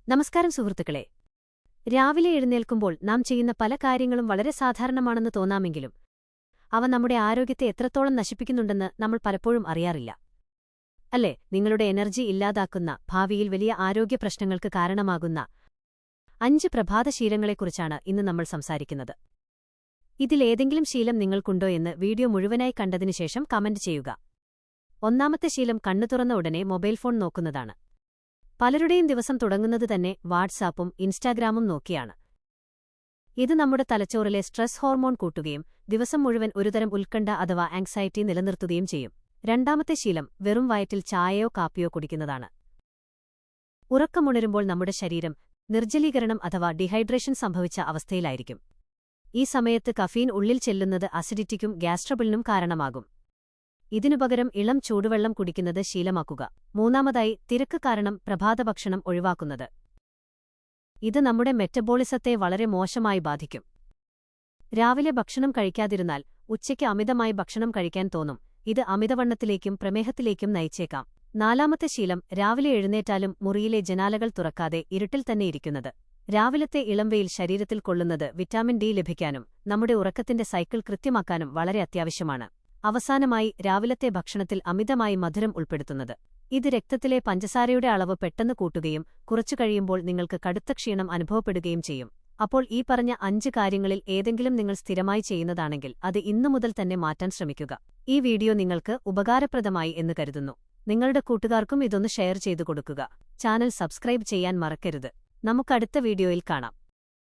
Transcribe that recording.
നമസ്കാരം സുഹൃത്തുക്കളെ. രാവിലെ എഴുന്നേൽക്കുമ്പോൾ നാം ചെയ്യുന്ന പല കാര്യങ്ങളും വളരെ സാധാരണമാണെന്ന് തോന്നാമെങ്കിലും അവ നമ്മുടെ ആരോഗ്യത്തെ എത്രത്തോളം നശിപ്പിക്കുന്നുണ്ടെന്ന് നമ്മൾ പലപ്പോഴും അറിയാറില്ല. അല്ലേ? നിങ്ങളുടെ എനർജി ഇല്ലാതാക്കുന്ന, ഭാവിയിൽ വലിയ ആരോഗ്യ പ്രശ്നങ്ങൾക്ക് കാരണമാകുന്ന 5 പ്രഭാതശീലങ്ങളെക്കുറിച്ചാണ് ഇന്ന് നമ്മൾ സംസാരിക്കുന്നത്. ഇതിലേതെങ്കിലും ശീലം നിങ്ങൾക്കുണ്ടോ എന്ന് വീഡിയോ മുഴുവനായി കണ്ടതിനുശേഷം കമന്റ് ചെയ്യുക. ഒന്നാമത്തെ ശീലം കണ്ണു തുറന്ന ഉടനെ മൊബൈൽ ഫോൺ നോക്കുന്നതാണ്. പലരുടെയും ദിവസം തുടങ്ങുന്നത് തന്നെ വാട്സാപ്പും ഇൻസ്റ്റാഗ്രാമും നോക്കിയാണ്. ഇത് നമ്മുടെ തലച്ചോറിലെ സ്ട്രെസ് ഹോർമോൺ കൂട്ടുകയും ദിവസം മുഴുവൻ ഒരുതരം ഉത്കണ്ഠ അഥവാ ആങ്സൈറ്റി നിലനിർത്തുകയും ചെയ്യും. രണ്ടാമത്തെ ശീലം വെറും വയറ്റിൽ ചായയോ കാപ്പിയോ കുടിക്കുന്നതാണ്. ഉറക്കമുണരുമ്പോൾ നമ്മുടെ ശരീരം നിർജ്ജലീകരണം അഥവാ ഡീഹൈഡ്രേഷൻ സംഭവിച്ച അവസ്ഥയിലായിരിക്കും. ഈ സമയത്ത് കഫീൻ ഉള്ളിൽ ചെല്ലുന്നത് അസിഡിറ്റിക്കും ഗ്യാസ്ട്രബിളിനും കാരണമാകും. ഇതിനുപകരം ഇളം ചൂടുവെള്ളം കുടിക്കുന്നത് ശീലമാക്കുക. മൂന്നാമതായി, തിരക്ക് കാരണം പ്രഭാതഭക്ഷണം ഒഴിവാക്കുന്നത്. ഇത് നമ്മുടെ മെറ്റബോളിസത്തെ വളരെ മോശമായി ബാധിക്കും. രാവിലെ ഭക്ഷണം കഴിക്കാതിരുന്നാൽ ഉച്ചയ്ക്ക് അമിതമായി ഭക്ഷണം കഴിക്കാൻ തോന്നും. ഇത് അമിതവണ്ണത്തിലേക്കും പ്രമേഹത്തിലേക്കും നയിച്ചേക്കാം. നാലാമത്തെ ശീലം, രാവിലെ എഴുന്നേറ്റാലും മുറിയിലെ ജനാലകൾ തുറക്കാതെ ഇരുട്ടിൽ തന്നെ ഇരിക്കുന്നത്. രാവിലത്തെ ഇളംവെയിൽ ശരീരത്തിൽ കൊള്ളുന്നത് വിറ്റാമിൻ ഡി ലഭിക്കാനും നമ്മുടെ ഉറക്കത്തിന്റെ സൈക്കിൾ കൃത്യമാക്കാനും വളരെ അത്യാവശ്യമാണ്. അവസാനമായി, രാവിലത്തെ ഭക്ഷണത്തിൽ അമിതമായി മധുരം ഉൾപ്പെടുത്തുന്നത്. ഇത് രക്തത്തിലെ പഞ്ചസാരയുടെ അളവ് പെട്ടെന്ന് കൂട്ടുകയും കുറച്ചു കഴിയുമ്പോൾ നിങ്ങൾക്ക് കടുത്ത ക്ഷീണം അനുഭവപ്പെടുകയും ചെയ്യും. അപ്പോൾ ഈ പറഞ്ഞ 5 കാര്യങ്ങളിൽ ഏതെങ്കിലും നിങ്ങൾ സ്ഥിരമായി ചെയ്യുന്നതാണെങ്കിൽ അത് ഇന്നു മുതൽ തന്നെ മാറ്റാൻ ശ്രമിക്കുക. ഈ വീഡിയോ നിങ്ങൾക്ക് ഉപകാരപ്രദമായി എന്ന് കരുതുന്നു. നിങ്ങളുടെ കൂട്ടുകാർക്കും ഇതൊന്ന് ഷെയർ ചെയ്തു കൊടുക്കുക. ചാനൽ സബ്സ്ക്രൈബ് ചെയ്യാൻ മറക്കരുത്. നമുക്കടുത്ത വീഡിയോയിൽ കാണാം.